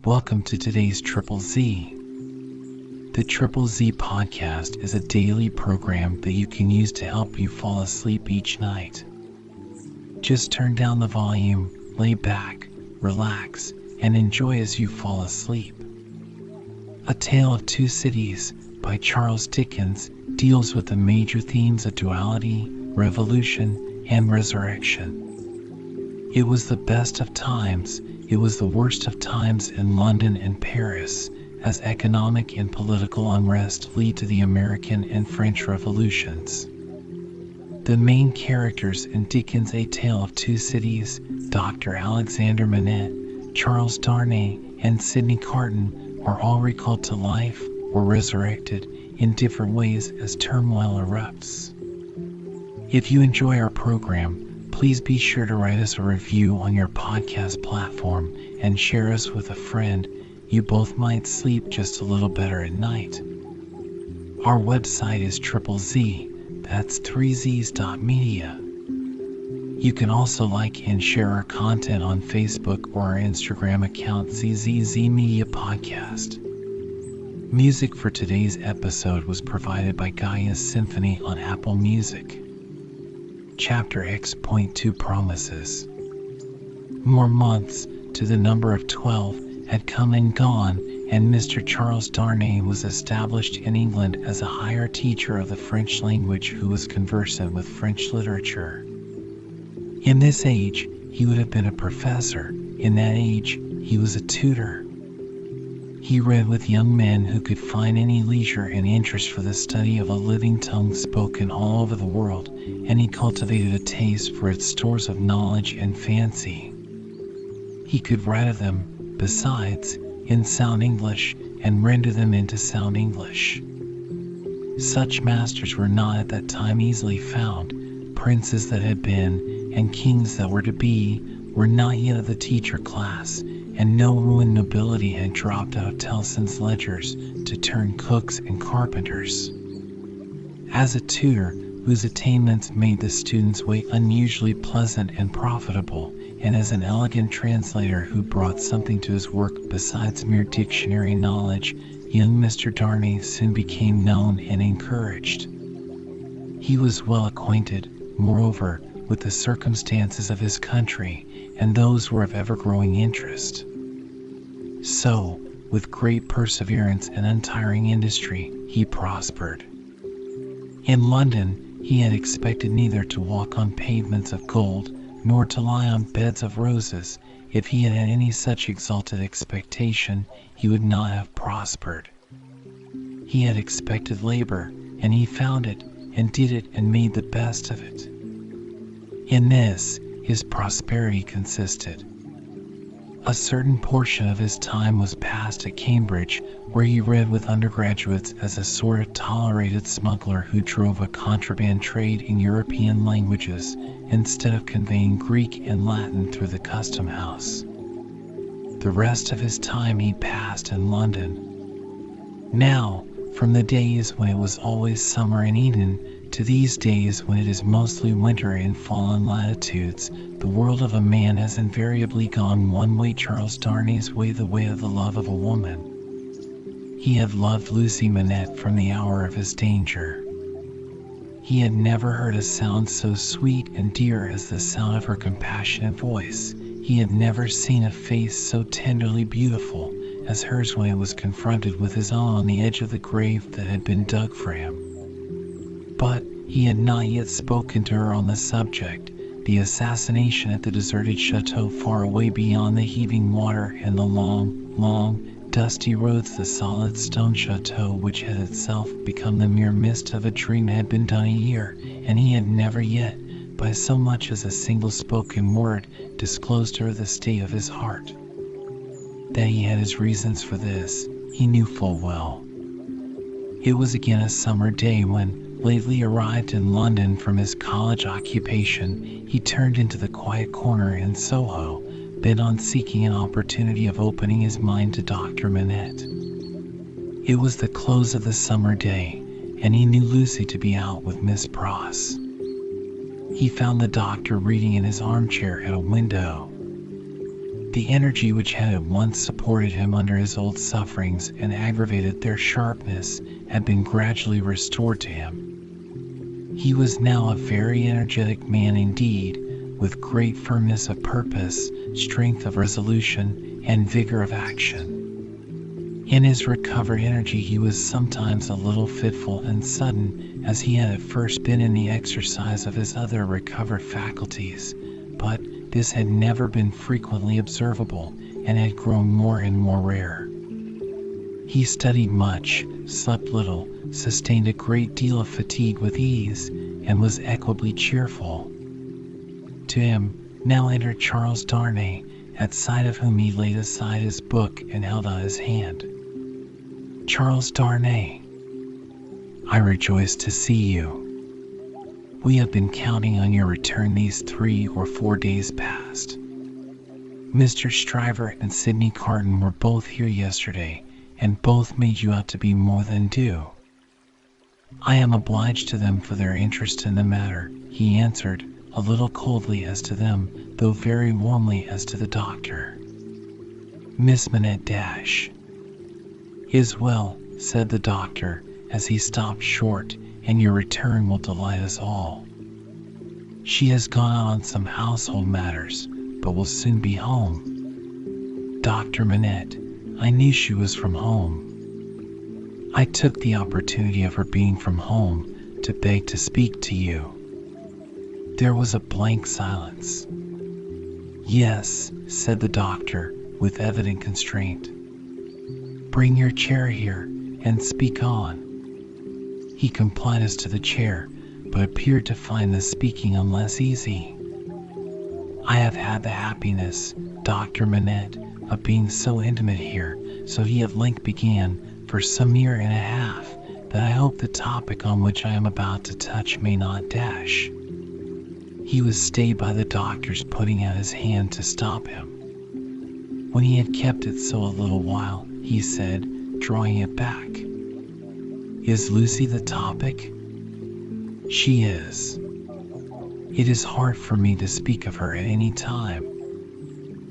Welcome to today's Triple Z. The Triple Z podcast is a daily program that you can use to help you fall asleep each night. Just turn down the volume, lay back, relax, and enjoy as you fall asleep. A Tale of Two Cities by Charles Dickens deals with the major themes of duality, revolution, and resurrection. It was the best of times, it was the worst of times in London and Paris, as economic and political unrest lead to the American and French revolutions. The main characters in Dickens' A Tale of Two Cities, Dr. Alexander Manette, Charles Darnay, and Sidney Carton, are all recalled to life or resurrected in different ways as turmoil erupts. If you enjoy our program, please be sure to write us a review on your podcast platform and share us with a friend. You both might sleep just a little better at night. Our website is Triple Z. That's 3zs.media. You can also like and share our content on Facebook or our Instagram account ZZZ Media Podcast. Music for today's episode was provided by Gaia's Symphony on Apple Music. Chapter X.2 Promises. More months, to the number of 12, had come and gone, and Mr. Charles Darnay was established in England as a higher teacher of the French language who was conversant with French literature. In this age, he would have been a professor. In that age, he was a tutor. He read with young men who could find any leisure and interest for the study of a living tongue spoken all over the world, and he cultivated a taste for its stores of knowledge and fancy. He could write of them, besides, in sound English, and render them into sound English. Such masters were not at that time easily found. Princes that had been, and kings that were to be, were not yet of the teacher class, and no ruined nobility had dropped out of Tellson's ledgers to turn cooks and carpenters. As a tutor, whose attainments made the student's way unusually pleasant and profitable, and as an elegant translator who brought something to his work besides mere dictionary knowledge, young Mr. Darnay soon became known and encouraged. He was well acquainted, moreover, with the circumstances of his country, and those were of ever-growing interest. So, with great perseverance and untiring industry, he prospered. In London, he had expected neither to walk on pavements of gold, nor to lie on beds of roses. If he had had any such exalted expectation, he would not have prospered. He had expected labor, and he found it, and did it, and made the best of it. In this, his prosperity consisted. A certain portion of his time was passed at Cambridge, where he read with undergraduates as a sort of tolerated smuggler who drove a contraband trade in European languages instead of conveying Greek and Latin through the custom house. The rest of his time he passed in London. Now, from the days when it was always summer in Eden to these days when it is mostly winter in fallen latitudes, the world of a man has invariably gone one way: Charles Darnay's way, the way of the love of a woman. He had loved Lucy Manette from the hour of his danger. He had never heard a sound so sweet and dear as the sound of her compassionate voice. He had never seen a face so tenderly beautiful as hers when it was confronted with his own on the edge of the grave that had been dug for him. But he had not yet spoken to her on the subject. The assassination at the deserted chateau far away beyond the heaving water and the long, dusty roads, the solid stone chateau which had itself become the mere mist of a dream, had been done a year, and he had never yet, by so much as a single spoken word, disclosed to her the state of his heart. That he had his reasons for this, he knew full well. It was again a summer day when, lately arrived in London from his college occupation, he turned into the quiet corner in Soho, bent on seeking an opportunity of opening his mind to Dr. Manette. It was the close of the summer day, and he knew Lucy to be out with Miss Pross. He found the doctor reading in his armchair at a window. The energy which had at once supported him under his old sufferings and aggravated their sharpness had been gradually restored to him. He was now a very energetic man indeed, with great firmness of purpose, strength of resolution, and vigor of action. In his recovered energy he was sometimes a little fitful and sudden, as he had at first been in the exercise of his other recovered faculties, but this had never been frequently observable, and had grown more and more rare. He studied much, slept little, sustained a great deal of fatigue with ease, and was equably cheerful. To him now entered Charles Darnay, at sight of whom he laid aside his book and held out his hand. "Charles Darnay, I rejoice to see you. We have been counting on your return these 3 or 4 days past. Mr. Stryver and Sidney Carton were both here yesterday, and both made you out to be more than due." "I am obliged to them for their interest in the matter," he answered, a little coldly as to them, though very warmly as to the doctor. Miss Manette is well, said the doctor, as he stopped short, and your return will delight us all. She has gone out on some household matters, but will soon be home. Dr. Manette, I knew she was from home. I took the opportunity of her being from home to beg to speak to you. There was a blank silence. Yes, said the doctor, with evident constraint. Bring your chair here, and speak on. He complied as to the chair, but appeared to find the speaking unless easy. I have had the happiness, Dr. Manette, of being so intimate here, so he at length began, for some year and a half, that I hope the topic on which I am about to touch may not dash. He was stayed by the doctor's putting out his hand to stop him. When he had kept it so a little while, he said, drawing it back, Is Lucy the topic? She is. It is hard for me to speak of her at any time.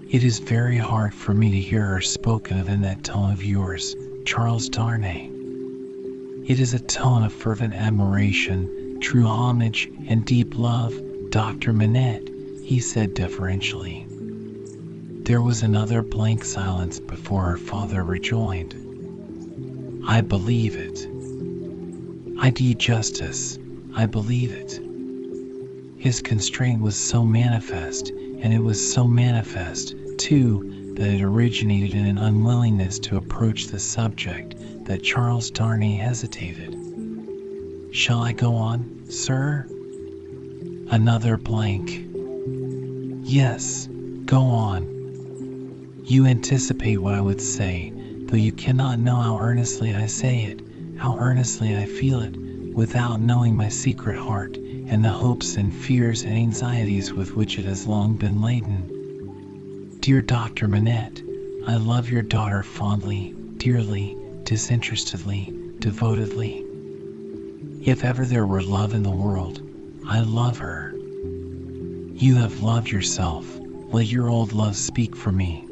It is very hard for me to hear her spoken of in that tone of yours, Charles Darnay. It is a tone of fervent admiration, true homage, and deep love, Dr. Manette, he said deferentially. There was another blank silence before her father rejoined. I believe it. I do you justice, I believe it. His constraint was so manifest, and it was so manifest, too, that it originated in an unwillingness to approach the subject, that Charles Darnay hesitated. Shall I go on, sir? Another blank. Yes, go on. You anticipate what I would say, though you cannot know how earnestly I say it, how earnestly I feel it, without knowing my secret heart, and the hopes and fears and anxieties with which it has long been laden. Dear Dr. Manette, I love your daughter fondly, dearly, disinterestedly, devotedly. If ever there were love in the world, I love her. You have loved yourself. Let your old love speak for me.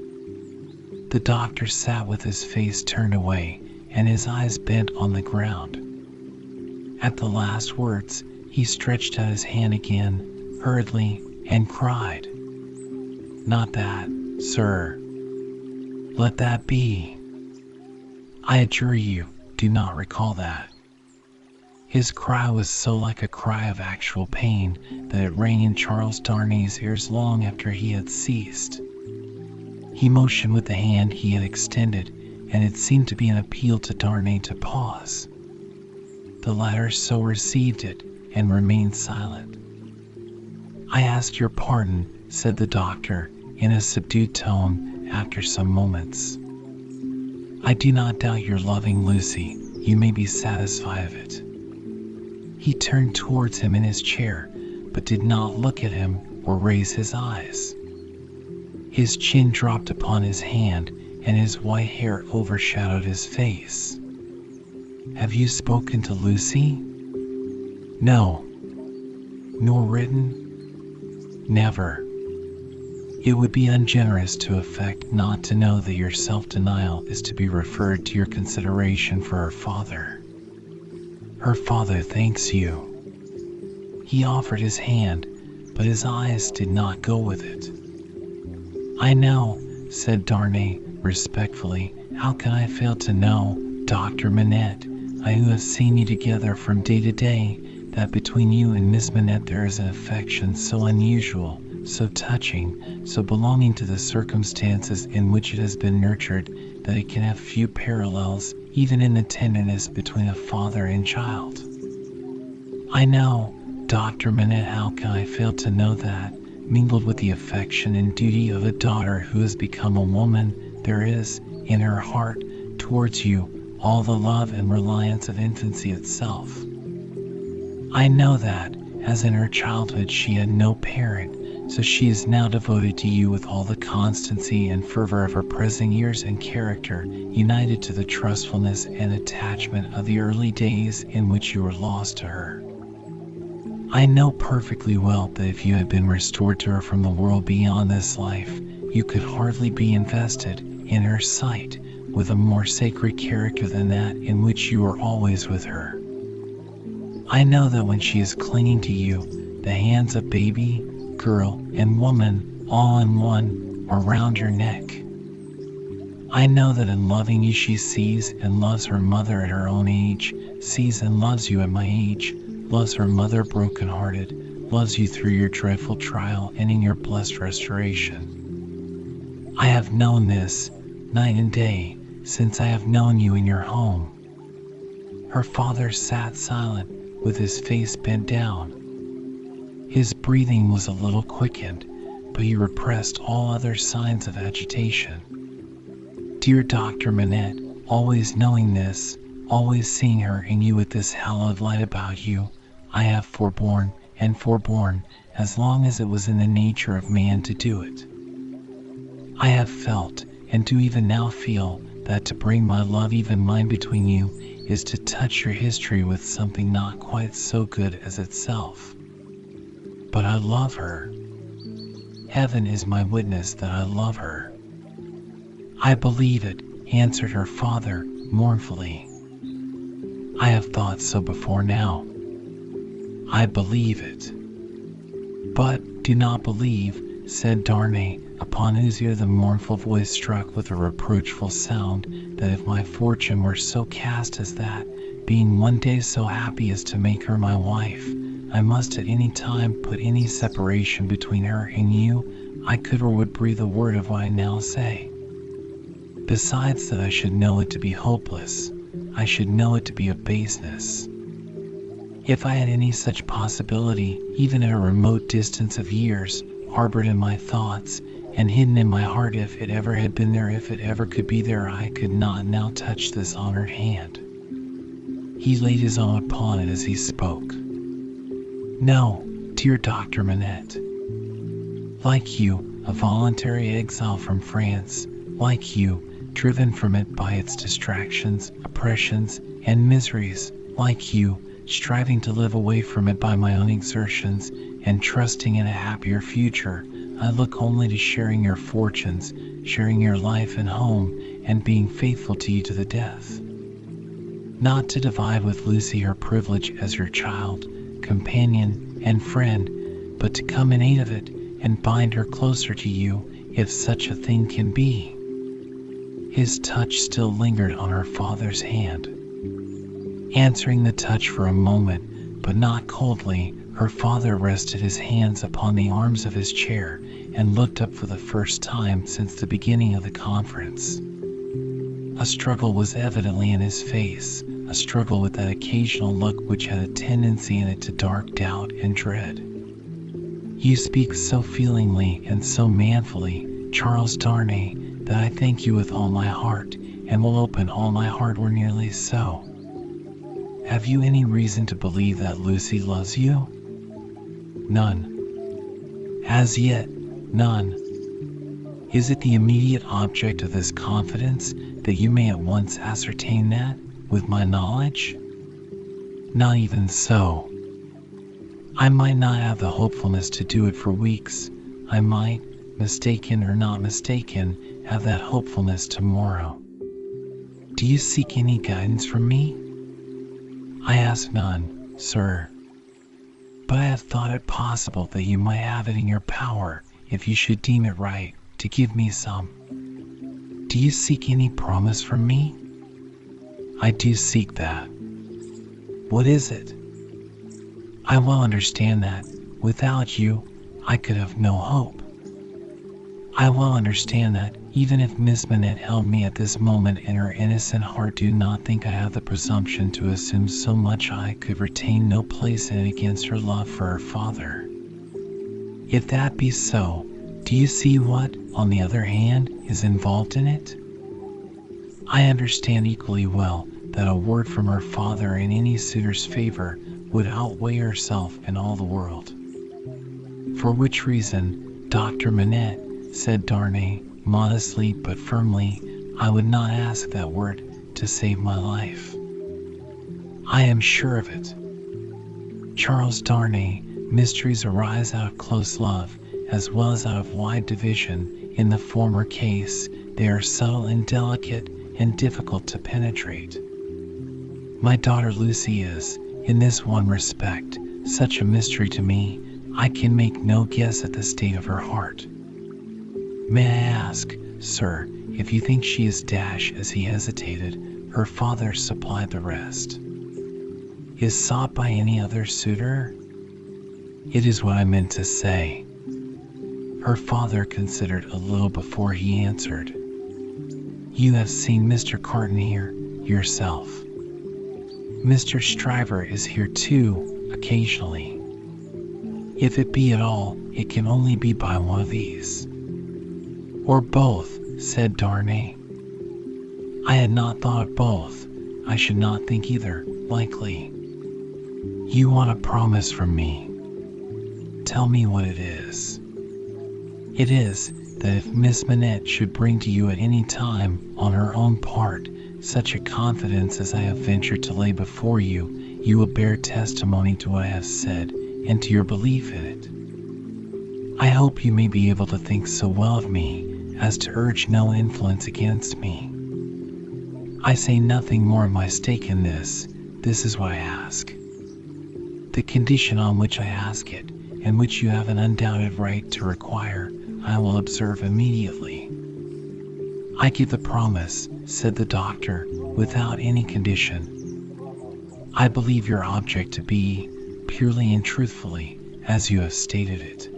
The doctor sat with his face turned away and his eyes bent on the ground. At the last words, he stretched out his hand again, hurriedly, and cried, Not that, sir. Let that be. I adjure you, do not recall that. His cry was so like a cry of actual pain that it rang in Charles Darnay's ears long after he had ceased. He motioned with the hand he had extended, and it seemed to be an appeal to Darnay to pause. The latter so received it, and remained silent. I ask your pardon, said the doctor, in a subdued tone, after some moments. I do not doubt your loving Lucy, you may be satisfied of it. He turned towards him in his chair, but did not look at him or raise his eyes. His chin dropped upon his hand, and his white hair overshadowed his face. Have you spoken to Lucy? No. Nor written? Never. It would be ungenerous to affect not to know that your self-denial is to be referred to your consideration for her father. Her father thanks you. He offered his hand, but his eyes did not go with it. I know, said Darnay respectfully. How can I fail to know, Dr. Manette, I who have seen you together from day to day, that between you and Miss Manette there is an affection so unusual, so touching, so belonging to the circumstances in which it has been nurtured, that it can have few parallels, even in the tenderness between a father and child. I know, Dr. Manette, how can I fail to know that, mingled with the affection and duty of a daughter who has become a woman, there is, in her heart, towards you, all the love and reliance of infancy itself. I know that, as in her childhood she had no parent, so she is now devoted to you with all the constancy and fervor of her present years and character, united to the trustfulness and attachment of the early days in which you were lost to her. I know perfectly well that if you had been restored to her from the world beyond this life, you could hardly be invested, in her sight, with a more sacred character than that in which you are always with her. I know that when she is clinging to you, the hands of baby, girl, and woman, all in one, are round your neck. I know that in loving you she sees and loves her mother at her own age, sees and loves you at my age, loves her mother broken-hearted, loves you through your dreadful trial and in your blessed restoration. I have known this, night and day, since I have known you in your home. Her father sat silent, with his face bent down. His breathing was a little quickened, but he repressed all other signs of agitation. Dear Dr. Manette, always knowing this, always seeing her and you with this hallowed light about you, I have forborne and forborne as long as it was in the nature of man to do it. I have felt, and do even now feel, that to bring my love, even mine, between you is to touch your history with something not quite so good as itself. But I love her. Heaven is my witness that I love her. I believe it, answered her father, mournfully. I have thought so before now. I believe it. But do not believe, said Darnay, upon whose ear the mournful voice struck with a reproachful sound, that if my fortune were so cast as that, being one day so happy as to make her my wife, I must at any time put any separation between her and you, I could or would breathe a word of what I now say. Besides that I should know it to be hopeless, I should know it to be a baseness. If I had any such possibility, even at a remote distance of years, harbored in my thoughts, and hidden in my heart, if it ever had been there, if it ever could be there, I could not now touch this honored hand. He laid his own upon it as he spoke. No, dear Dr. Manette. Like you, a voluntary exile from France, like you, driven from it by its distractions, oppressions, and miseries, like you, striving to live away from it by my own exertions, and trusting in a happier future, I look only to sharing your fortunes, sharing your life and home, and being faithful to you to the death. Not to divide with Lucy her privilege as your child, companion, and friend, but to come in aid of it, and bind her closer to you, if such a thing can be. His touch still lingered on her father's hand. Answering the touch for a moment, but not coldly, her father rested his hands upon the arms of his chair and looked up for the first time since the beginning of the conference. A struggle was evidently in his face, a struggle with that occasional look which had a tendency in it to dark doubt and dread. You speak so feelingly and so manfully, Charles Darnay, that I thank you with all my heart, and will open all my heart, or nearly so. Have you any reason to believe that Lucy loves you? None. As yet, none. Is it the immediate object of this confidence that you may at once ascertain that, with my knowledge? Not even so. I might not have the hopefulness to do it for weeks. I might, mistaken or not mistaken, have that hopefulness tomorrow. Do you seek any guidance from me? I ask none, sir. But I have thought it possible that you might have it in your power, if you should deem it right, to give me some. Do you seek any promise from me? I do seek that. What is it? I well understand that, without you, I could have no hope. I well understand that, even if Miss Manette held me at this moment in her innocent heart, do not think I have the presumption to assume so much I could retain no place in it against her love for her father. If that be so, do you see what, on the other hand, is involved in it? I understand equally well that a word from her father in any suitor's favor would outweigh herself and all the world. For which reason, Dr. Manette, said Darnay, modestly but firmly, I would not ask that word to save my life. I am sure of it. Charles Darnay, mysteries arise out of close love, as well as out of wide division. In the former case, they are subtle and delicate and difficult to penetrate. My daughter Lucy is, in this one respect, such a mystery to me, I can make no guess at the state of her heart. May I ask, sir, if you think she is dash as he hesitated, her father supplied the rest. Is sought by any other suitor? It is what I meant to say. Her father considered a little before he answered. You have seen Mr. Carton here, yourself. Mr. Stryver is here too, occasionally. If it be at all, it can only be by one of these. Or both, said Darnay. I had not thought of both. I should not think either likely. You want a promise from me. Tell me what it is. It is that if Miss Manette should bring to you at any time, on her own part, such a confidence as I have ventured to lay before you, you will bear testimony to what I have said, and to your belief in it. I hope you may be able to think so well of me as to urge no influence against me. I say nothing more of my stake in this. This is what I ask. The condition on which I ask it, and which you have an undoubted right to require, I will observe immediately. I give the promise, said the doctor, without any condition. I believe your object to be, purely and truthfully, as you have stated it.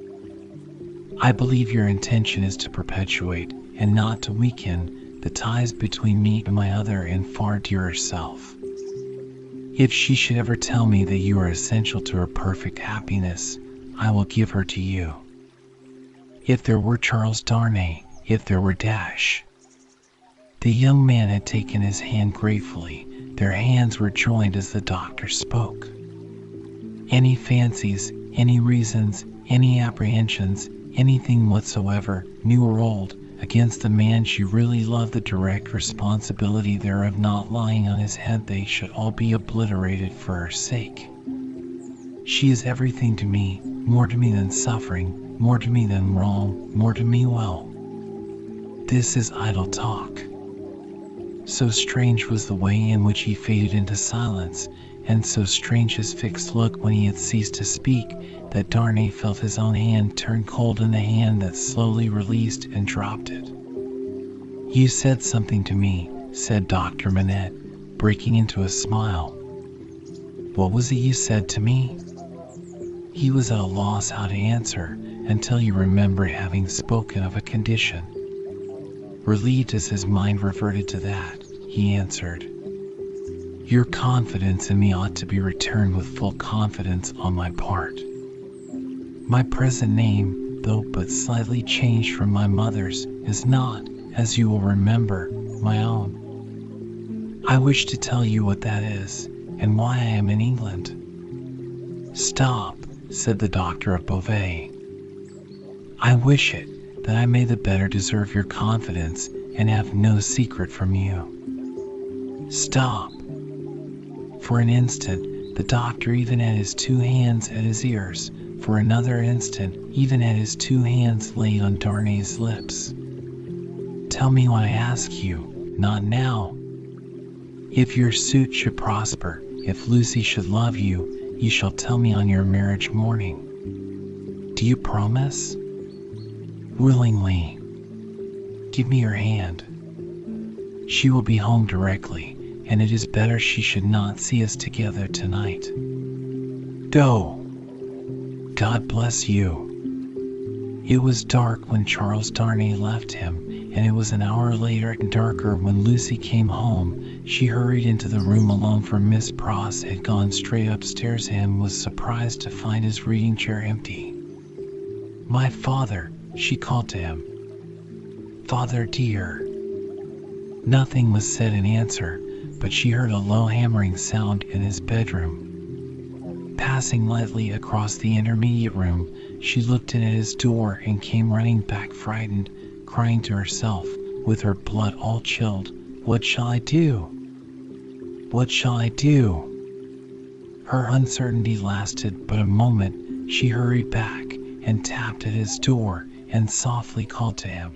I believe your intention is to perpetuate, and not to weaken, the ties between me and my other and far dearer self. If she should ever tell me that you are essential to her perfect happiness, I will give her to you. If there were Charles Darnay, if there were Dash. The young man had taken his hand gratefully. Their hands were joined as the doctor spoke. Any fancies, any reasons, any apprehensions, anything whatsoever, new or old, against the man she really loved, the direct responsibility thereof not lying on his head, they should all be obliterated for her sake. She is everything to me, more to me than suffering, more to me than wrong, more to me well. This is idle talk. So strange was the way in which he faded into silence, and so strange his fixed look when he had ceased to speak, that Darnay felt his own hand turn cold in the hand that slowly released and dropped it. You said something to me, said Dr. Manette, breaking into a smile. What was it you said to me? He was at a loss how to answer, until he remembered having spoken of a condition. Relieved as his mind reverted to that, he answered, Your confidence in me ought to be returned with full confidence on my part. My present name, though but slightly changed from my mother's, is not, as you will remember, my own. I wish to tell you what that is, and why I am in England. Stop, said the doctor of Beauvais. I wish it, that I may the better deserve your confidence and have no secret from you. Stop. For an instant, the doctor even had his two hands at his ears, for another instant, even as his two hands lay on Darnay's lips. Tell me when I ask you, not now. If your suit should prosper, if Lucy should love you, you shall tell me on your marriage morning. Do you promise? Willingly. Give me your hand. She will be home directly, and it is better she should not see us together tonight. Go. God bless you. It was dark when Charles Darnay left him, and it was an hour later and darker when Lucy came home. She hurried into the room alone, for Miss Pross had gone straight upstairs and was surprised to find his reading chair empty. My father, she called to him. Father dear. Nothing was said in answer, but she heard a low hammering sound in his bedroom. Passing lightly across the intermediate room, she looked in at his door and came running back frightened, crying to herself, with her blood all chilled, "What shall I do? What shall I do?" Her uncertainty lasted but a moment. She hurried back and tapped at his door and softly called to him.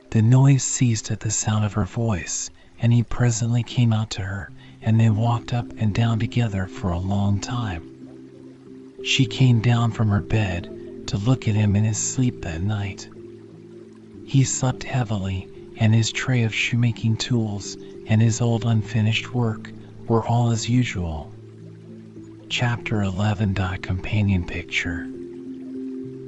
The noise ceased at the sound of her voice, and he presently came out to her, and they walked up and down together for a long time. She came down from her bed to look at him in his sleep that night. He slept heavily, and his tray of shoemaking tools and his old unfinished work were all as usual. Chapter 11. Companion picture.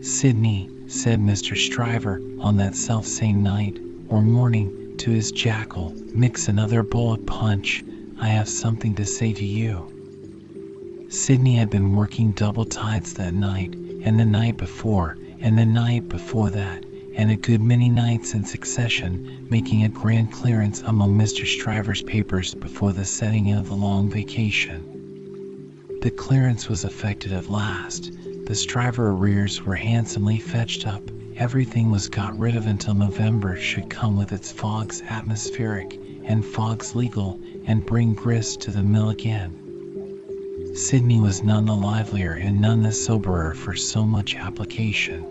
Sidney, said Mr. Stryver on that self-same night or morning to his jackal, mix another bowl of punch. I have something to say to you. Sidney had been working double tides that night, and the night before, and the night before that, and a good many nights in succession, making a grand clearance among Mr. Stryver's papers before the setting of the long vacation. The clearance was effected at last. The Stryver arrears were handsomely fetched up. Everything was got rid of until November should come with its fogs atmospheric and fogs legal, and bring grist to the mill again. Sidney was none the livelier and none the soberer for so much application.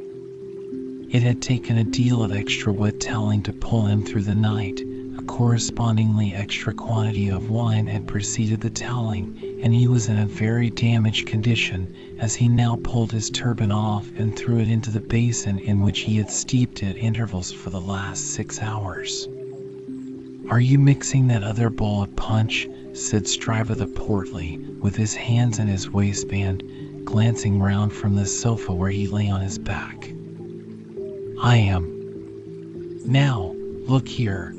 It had taken a deal of extra wit telling to pull him through the night. A correspondingly extra quantity of wine had preceded the telling, and he was in a very damaged condition as he now pulled his turban off and threw it into the basin in which he had steeped at intervals for the last 6 hours. Are you mixing that other bowl of punch? Said Stryver the portly, with his hands in his waistband, glancing round from the sofa where he lay on his back. I am. Now, look here.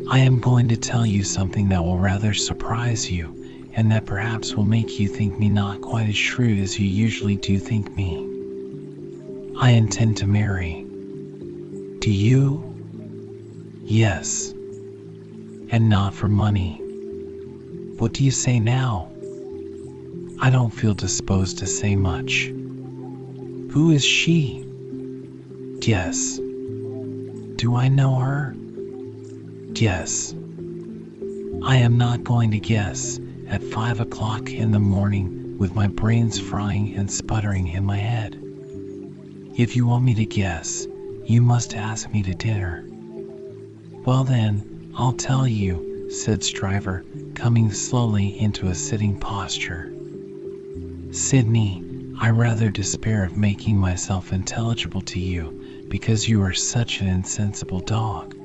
I am going to tell you something that will rather surprise you, and that perhaps will make you think me not quite as shrewd as you usually do think me. I intend to marry. Do you? Yes. And not for money. What do you say now? I don't feel disposed to say much. Who is she? Yes. Do I know her? Yes. I am not going to guess at 5 o'clock in the morning with my brains frying and sputtering in my head. If you want me to guess, you must ask me to dinner. Well then, I'll tell you, said Stryver, coming slowly into a sitting posture. Sidney, I rather despair of making myself intelligible to you, because you are such an insensible dog.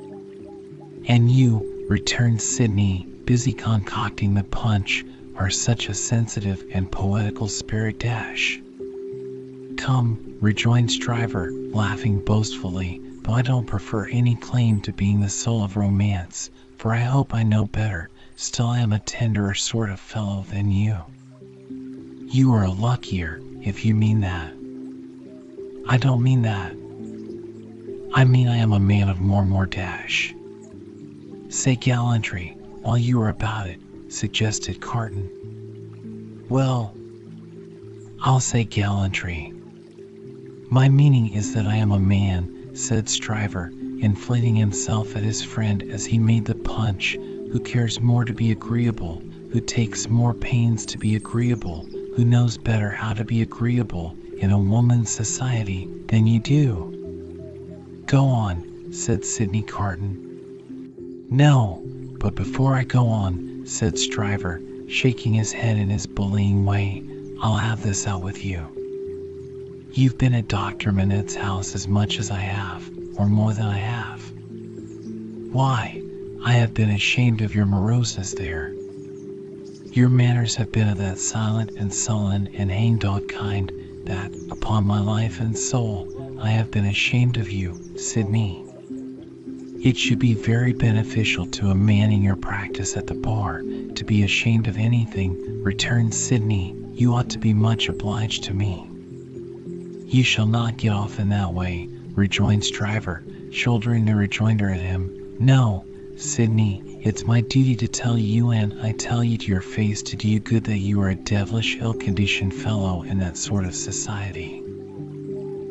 And you, returned Sidney, busy concocting the punch, are such a sensitive and poetical spirit dash. Come, rejoined Stryver, laughing boastfully, though I don't prefer any claim to being the soul of romance, for I hope I know better, still I am a tenderer sort of fellow than you. You are a luckier, if you mean that. I don't mean that. I mean I am a man of more dash. Say gallantry, while you are about it, suggested Carton. Well, I'll say gallantry. My meaning is that I am a man, said Stryver, inflating himself at his friend as he made the punch, who cares more to be agreeable, who takes more pains to be agreeable, who knows better how to be agreeable in a woman's society than you do. Go on, said Sydney Carton. No, but before I go on, said Stryver, shaking his head in his bullying way, I'll have this out with you. You've been at Dr. Manette's house as much as I have, or more than I have. Why, I have been ashamed of your moroseness there. Your manners have been of that silent and sullen and hangdog kind that, upon my life and soul, I have been ashamed of you, Sydney. It should be very beneficial to a man in your practice at the bar to be ashamed of anything, returned Sydney. You ought to be much obliged to me. You shall not get off in that way, rejoined Stryver, shouldering the rejoinder at him. No, Sydney, it's my duty to tell you, and I tell you to your face to do you good, that you are a devilish ill-conditioned fellow in that sort of society.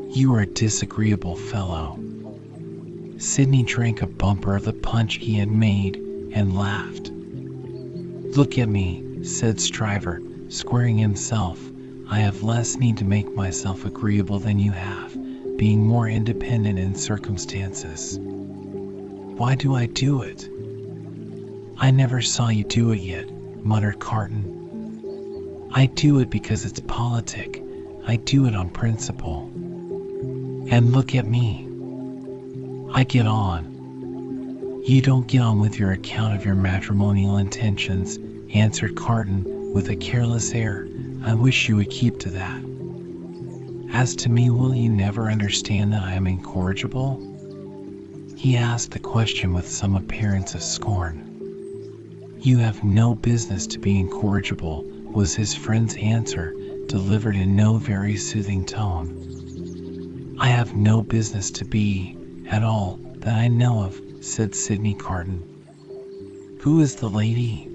You are a disagreeable fellow. Sydney drank a bumper of the punch he had made and laughed. Look at me, said Stryver, squaring himself. I have less need to make myself agreeable than you have, being more independent in circumstances. Why do I do it? I never saw you do it yet, muttered Carton. I do it because it's politic. I do it on principle. And look at me. I get on. You don't get on with your account of your matrimonial intentions, answered Carton with a careless air. I wish you would keep to that. As to me, will you never understand that I am incorrigible? He asked the question with some appearance of scorn. You have no business to be incorrigible, was his friend's answer, delivered in no very soothing tone. I have no business to be, at all, that I know of, said Sydney Carton. Who is the lady?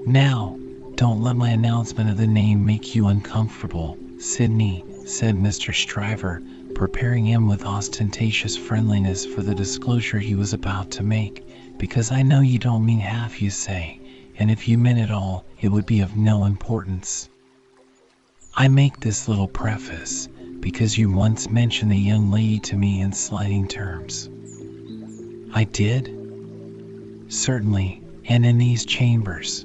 Now, don't let my announcement of the name make you uncomfortable, Sydney, said Mr. Stryver, preparing him with ostentatious friendliness for the disclosure he was about to make, because I know you don't mean half you say, and if you meant it all, it would be of no importance. I make this little preface because you once mentioned the young lady to me in slighting terms. I did? Certainly, and in these chambers.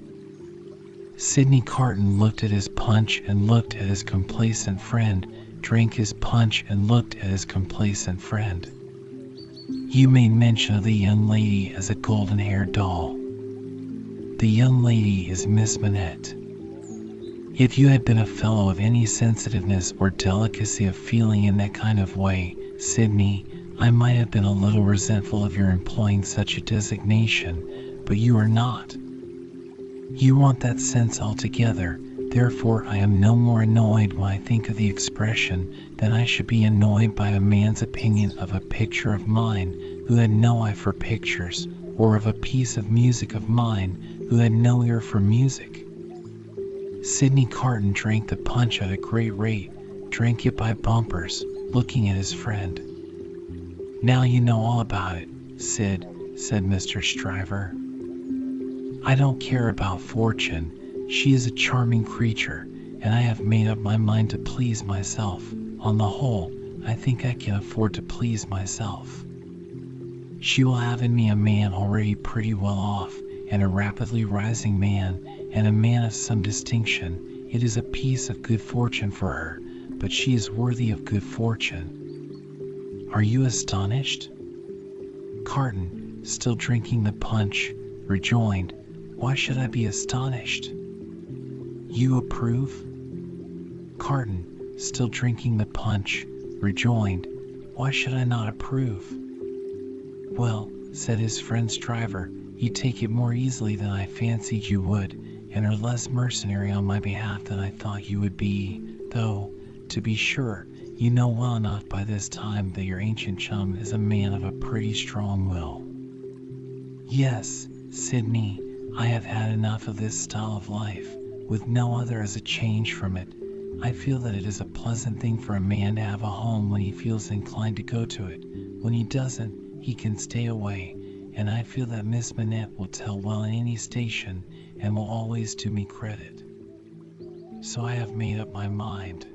Sydney Carton looked at his punch and looked at his complacent friend, drank his punch and looked at his complacent friend. You made mention of the young lady as a golden-haired doll. The young lady is Miss Manette. If you had been a fellow of any sensitiveness or delicacy of feeling in that kind of way, Sydney, I might have been a little resentful of your employing such a designation, but you are not. You want that sense altogether, therefore I am no more annoyed when I think of the expression than I should be annoyed by a man's opinion of a picture of mine who had no eye for pictures, or of a piece of music of mine who had no ear for music. Sydney Carton drank the punch at a great rate, drank it by bumpers, looking at his friend. Now you know all about it, Sid, said Mr. Stryver. I don't care about Fortune. She is a charming creature, and I have made up my mind to please myself. On the whole, I think I can afford to please myself. She will have in me a man already pretty well off, and a rapidly rising man, and a man of some distinction. It is a piece of good fortune for her, but she is worthy of good fortune. Are you astonished? Carton, still drinking the punch, rejoined, Why should I be astonished? You approve? Carton, still drinking the punch, rejoined, Why should I not approve? Well, said his friend Stryver, you take it more easily than I fancied you would, and are less mercenary on my behalf than I thought you would be, though, to be sure, you know well enough by this time that your ancient chum is a man of a pretty strong will. Yes, Sydney, I have had enough of this style of life, with no other as a change from it. I feel that it is a pleasant thing for a man to have a home when he feels inclined to go to it. When he doesn't, he can stay away, and I feel that Miss Manette will tell well in any station, and will always do me credit. So I have made up my mind.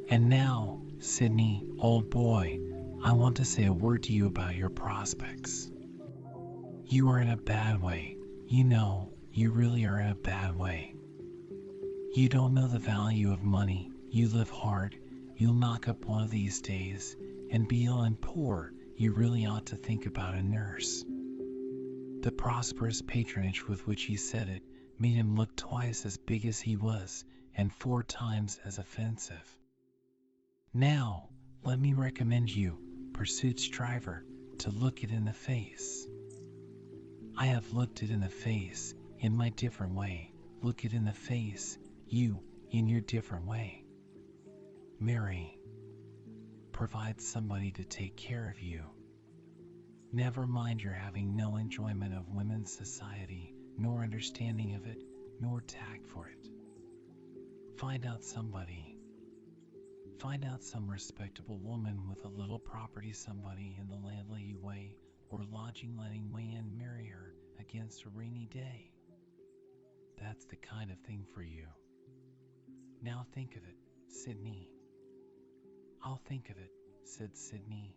And now, Sydney, old boy, I want to say a word to you about your prospects. You are in a bad way. You know, you really are in a bad way. You don't know the value of money. You live hard. You'll knock up one of these days and be ill and poor. You really ought to think about a nurse. The prosperous patronage with which he said it made him look twice as big as he was and 4 times as offensive. Now, let me recommend you, pursued Stryver, to look it in the face. I have looked it in the face, in my different way. Look it in the face, you, in your different way. Marry. Provide somebody to take care of you. Never mind you're having no enjoyment of women's society, nor understanding of it, nor tact for it. Find out some respectable woman with a little property, somebody in the landlady way or lodging letting way, and marry her against a rainy day. That's the kind of thing for you. Now think of it, Sydney. I'll think of it, said Sydney.